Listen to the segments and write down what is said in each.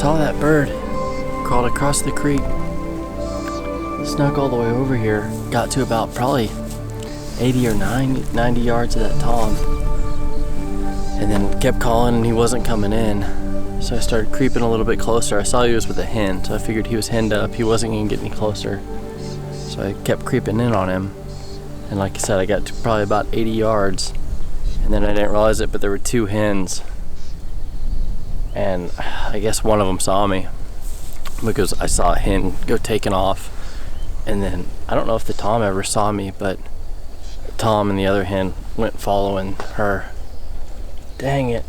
saw that bird. Crawled across the creek. Snuck all the way over here. Got to about probably 80 or 90 yards of that tom. And then kept calling and he wasn't coming in. So I started creeping a little bit closer. I saw he was with a hen, so I figured he was henned up. He wasn't gonna get any closer. So I kept creeping in on him. And like I said, I got to probably about 80 yards. And then I didn't realize it, but there were two hens. And I guess one of them saw me because I saw a hen go taking off. And then I don't know if the tom ever saw me, but Tom and the other hen went following her. Dang it.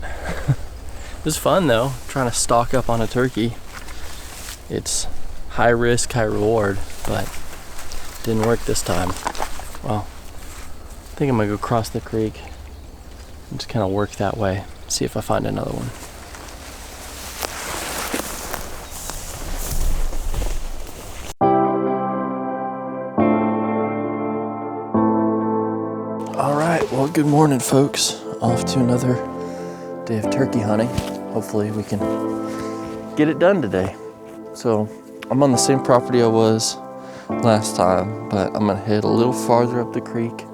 It was fun though, trying to stalk up on a turkey. It's high risk, high reward, but didn't work this time. Well, I think I'm gonna go cross the creek and just kind of work that way, see if I find another one. Alright, well, good morning folks. Off to another day of turkey hunting. Hopefully we can get it done today. So I'm on the same property I was last time, but I'm gonna head a little farther up the creek,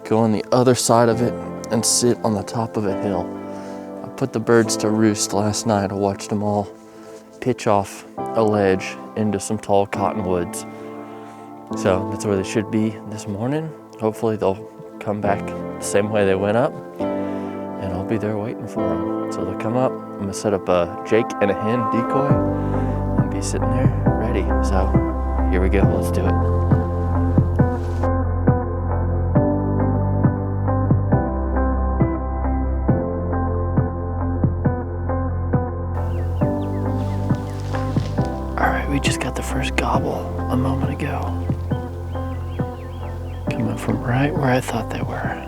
go on the other side of it, and sit on the top of a hill. I put the birds to roost last night. I watched them all pitch off a ledge into some tall cottonwoods. So that's where they should be this morning. Hopefully they'll come back the same way they went up, and I'll be there waiting for them. So they'll come up. I'm gonna set up a Jake and a hen decoy and be sitting there ready. So here we go, let's do it. All right, we just got the first gobble a moment ago. Coming from right where I thought they were.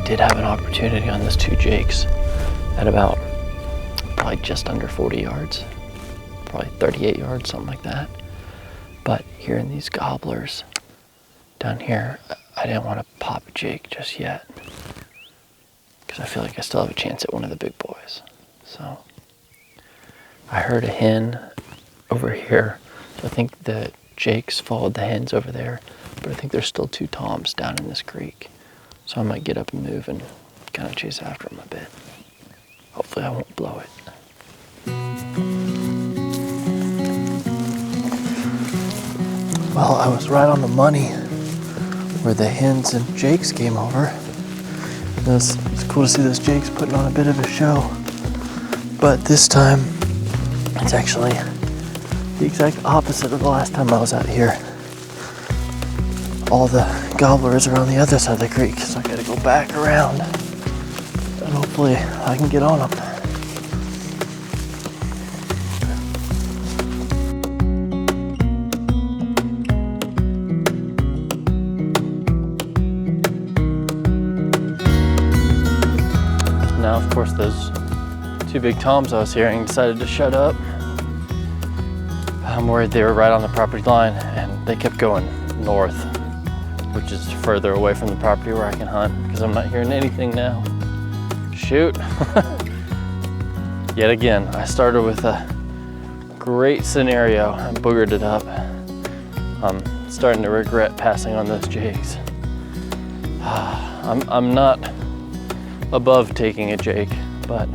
did have an opportunity on those 2 jakes at about probably just under 40 yards, probably 38 yards, something like that. But hearing these gobblers down here, I didn't want to pop a jake just yet because I feel like I still have a chance at one of the big boys. So I heard a hen over here. So I think the jakes followed the hens over there, but I think there's still 2 toms down in this creek. So I might get up and move and kind of chase after them a bit. Hopefully I won't blow it. Well, I was right on the money where the hens and jakes came over. It's cool to see those jakes putting on a bit of a show. But this time, it's actually the exact opposite of the last time I was out here. All the gobblers are on the other side of the creek, so I gotta go back around. And hopefully I can get on them. Now, of course, those 2 big toms I was hearing decided to shut up. I'm worried they were right on the property line, and they kept going north, which is further away from the property where I can hunt, because I'm not hearing anything now. Shoot. Yet again, I started with a great scenario and boogered it up. I'm starting to regret passing on those jakes. I'm not above taking a jake, but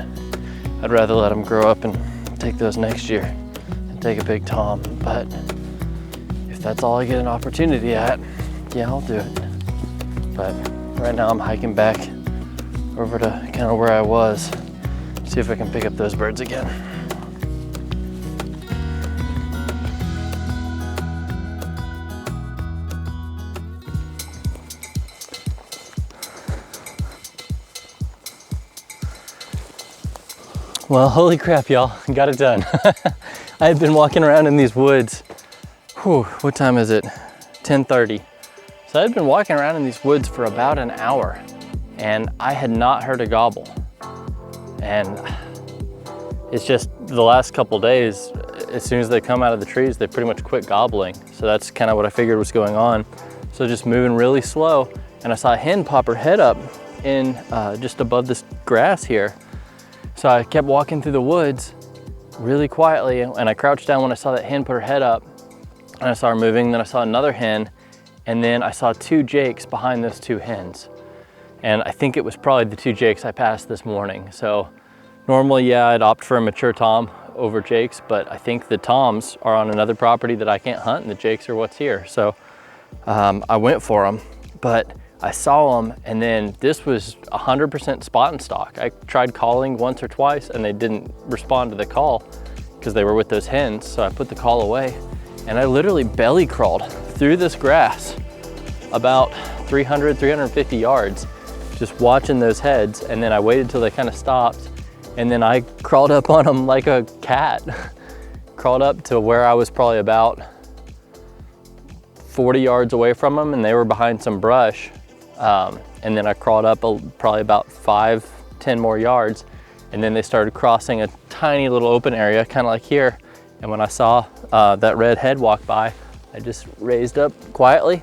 I'd rather let them grow up and take those next year and take a big tom. But if that's all I get an opportunity at, yeah, I'll do it. But right now I'm hiking back over to kind of where I was, see if I can pick up those birds again. Well, holy crap, y'all, got it done. I had been walking around in these woods. Whew, what time is it? 10:30. So I had been walking around in these woods for about an hour, and I had not heard a gobble. And it's just the last couple days, as soon as they come out of the trees, they pretty much quit gobbling. So that's kind of what I figured was going on. So just moving really slow, and I saw a hen pop her head up in just above this grass here. So I kept walking through the woods really quietly, and I crouched down when I saw that hen put her head up, and I saw her moving. Then I saw another hen, and then I saw 2 jakes behind those 2 hens. And I think it was probably the 2 jakes I passed this morning. So normally, yeah, I'd opt for a mature tom over jakes, but I think the toms are on another property that I can't hunt, and the jakes are what's here. So I went for them, but I saw them, and then this was 100% spot and stalk. I tried calling once or twice, and they didn't respond to the call because they were with those hens. So I put the call away, and I literally belly crawled through this grass about 300, 350 yards, just watching those heads. And then I waited till they kind of stopped, and then I crawled up on them like a cat. Crawled up to where I was probably about 40 yards away from them, and they were behind some brush. And then I crawled up probably about 5-10 more yards, and then they started crossing a tiny little open area, kind of like here. And when I saw that red head walk by, I just raised up quietly,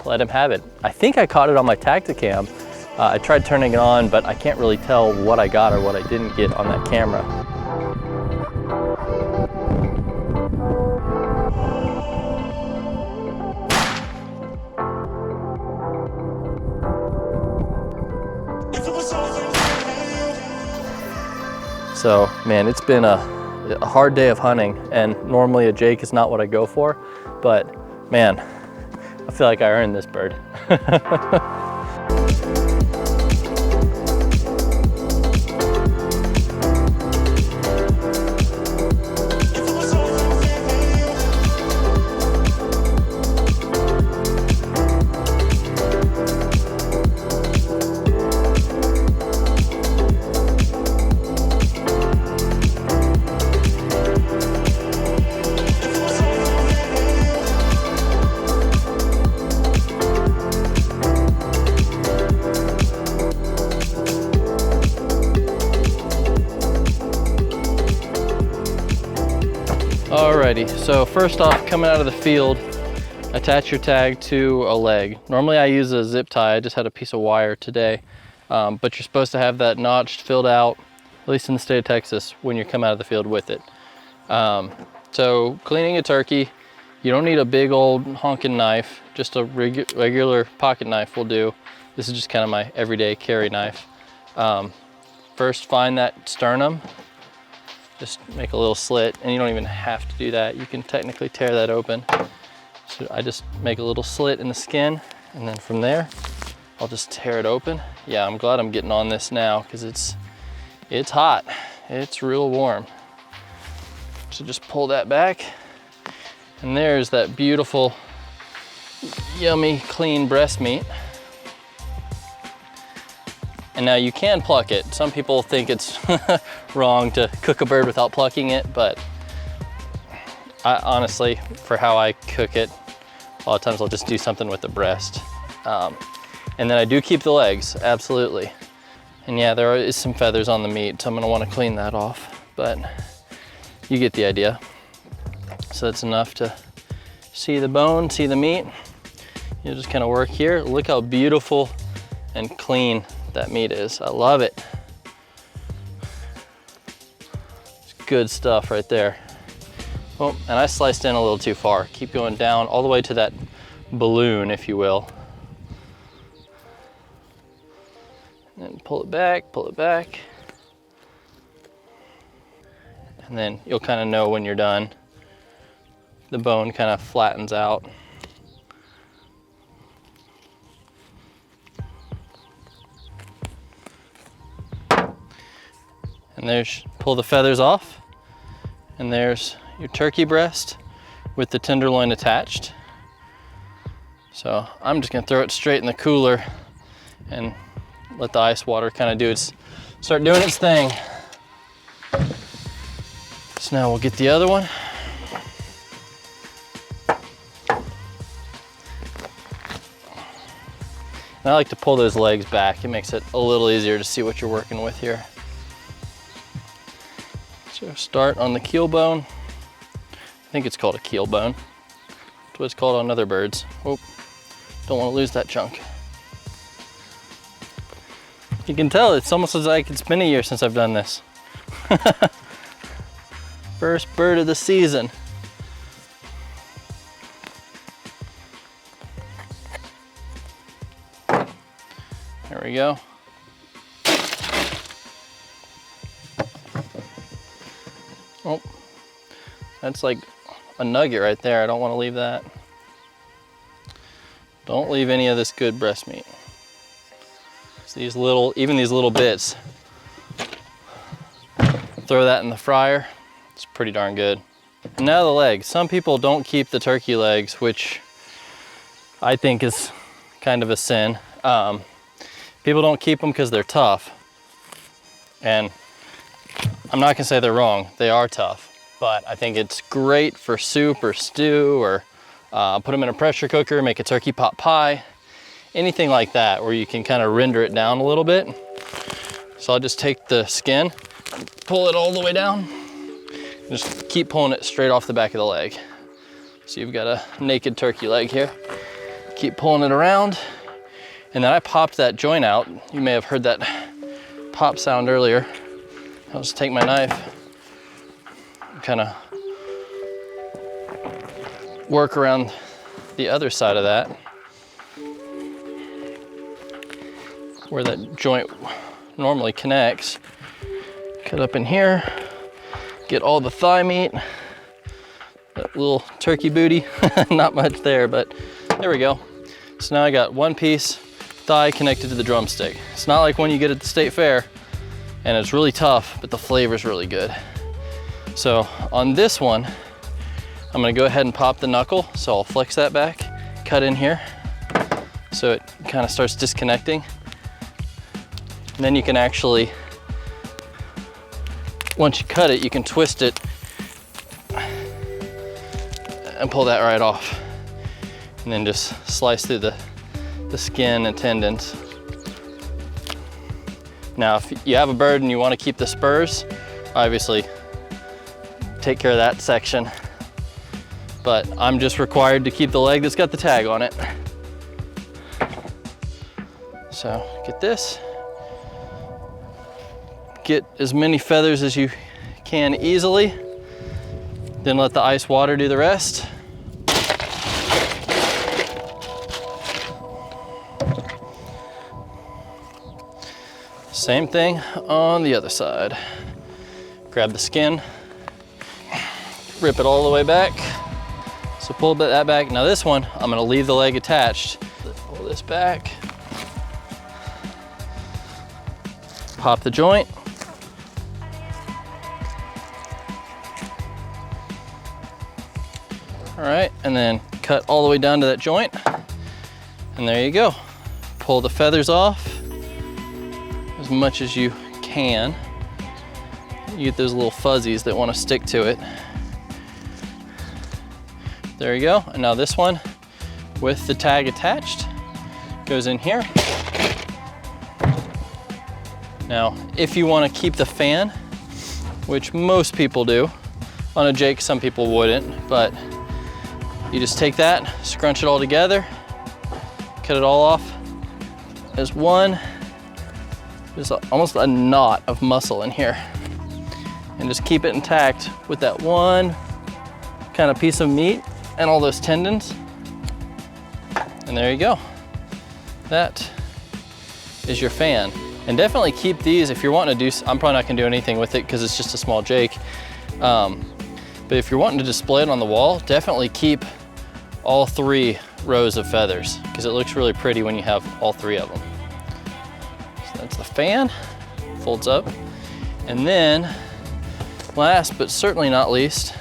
let him have it. I think I caught it on my Tacticam. I tried turning it on, but I can't really tell what I got or what I didn't get on that camera. So, man, it's been a hard day of hunting, and normally a jake is not what I go for, but man, I feel like I earned this bird. easy. So first off, coming out of the field, attach your tag to a leg. Normally I use a zip tie. I just had a piece of wire today. But you're supposed to have that notched, filled out, at least in the state of Texas, when you come out of the field with it. So cleaning a turkey, you don't need a big old honking knife. Just a regular pocket knife will do. This is just kind of my everyday carry knife. First, find that sternum. Just make a little slit, and you don't even have to do that. You can technically tear that open. So I just make a little slit in the skin, and then from there, I'll just tear it open. Yeah, I'm glad I'm getting on this now because it's hot. It's real warm. So just pull that back, and there's that beautiful, yummy, clean breast meat. And now you can pluck it. Some people think it's wrong to cook a bird without plucking it, but I honestly, for how I cook it, a lot of times I'll just do something with the breast. And then I do keep the legs, absolutely. And yeah, there is some feathers on the meat, so I'm gonna wanna clean that off, but you get the idea. So that's enough to see the bone, see the meat. You just kind of work here. Look how beautiful and clean that meat is. I love it. It's good stuff right there. Oh, and I sliced in a little too far. Keep going down all the way to that balloon, if you will. And then pull it back, pull it back. And then you'll kind of know when you're done. The bone kind of flattens out. And there's, pull the feathers off. And there's your turkey breast with the tenderloin attached. So I'm just gonna throw it straight in the cooler and let the ice water kind of start doing its thing. So now we'll get the other one. And I like to pull those legs back. It makes it a little easier to see what you're working with here. So start on the keel bone. I think it's called a keel bone. That's what it's called on other birds. Oh, don't want to lose that chunk. You can tell it's almost like it's been a year since I've done this. First bird of the season. There we go. Oh, that's like a nugget right there. I don't want to leave that. Don't leave any of this good breast meat. So even these little bits, throw that in the fryer. It's pretty darn good. And now the legs. Some people don't keep the turkey legs, which I think is kind of a sin. People don't keep them because they're tough. And I'm not gonna say they're wrong, they are tough, but I think it's great for soup or stew, or put them in a pressure cooker, make a turkey pot pie, anything like that, where you can kind of render it down a little bit. So I'll just take the skin, pull it all the way down, and just keep pulling it straight off the back of the leg. So you've got a naked turkey leg here. Keep pulling it around, and then I popped that joint out. You may have heard that pop sound earlier. I'll just take my knife, kind of work around the other side of that, where that joint normally connects. Cut up in here, get all the thigh meat, that little turkey booty. Not much there, but there we go. So now I got one piece thigh connected to the drumstick. It's not like when you get at the state fair and it's really tough, but the flavor's really good. So on this one, I'm gonna go ahead and pop the knuckle. So I'll flex that back, cut in here, so it kind of starts disconnecting. And then you can actually, once you cut it, you can twist it and pull that right off. And then just slice through the skin and tendons. Now, if you have a bird and you want to keep the spurs, obviously take care of that section. but I'm just required to keep the leg that's got the tag on it. So get this. Get as many feathers as you can easily, then let the ice water do the rest. Same thing on the other side. Grab the skin, rip it all the way back. So pull that back. Now this one, I'm gonna leave the leg attached. Pull this back. Pop the joint. All right, and then cut all the way down to that joint. And there you go. Pull the feathers off as much as you can. You get those little fuzzies that want to stick to it. There you go. And now this one with the tag attached goes in here. Now, if you want to keep the fan, which most people do, on a Jake some people wouldn't, but you just take that, scrunch it all together, cut it all off as one. There's almost a knot of muscle in here. And just keep it intact with that one kind of piece of meat and all those tendons. And there you go. That is your fan. And definitely keep these if you're wanting to do, I'm probably not gonna do anything with it because it's just a small Jake. But if you're wanting to display it on the wall, definitely keep all 3 rows of feathers because it looks really pretty when you have all 3 of them. So that's the fan, folds up. And then last but certainly not least,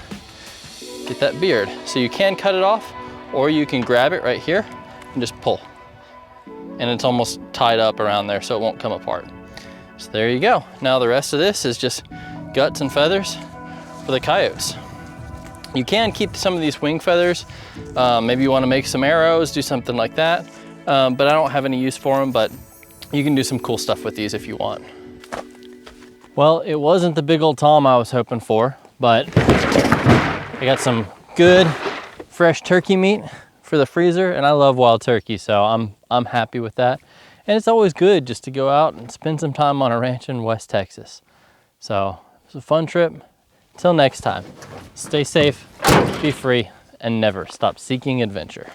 get that beard. So you can cut it off or you can grab it right here and just pull. And it's almost tied up around there so it won't come apart. So there you go. Now the rest of this is just guts and feathers for the coyotes. You can keep some of these wing feathers. Maybe you want to make some arrows, do something like that. But I don't have any use for them, but you can do some cool stuff with these if you want. Well, it wasn't the big old tom I was hoping for, but I got some good fresh turkey meat for the freezer, and I love wild turkey, so I'm happy with that. And it's always good just to go out and spend some time on a ranch in West Texas. So it was a fun trip. Till next time, stay safe, be free, and never stop seeking adventure.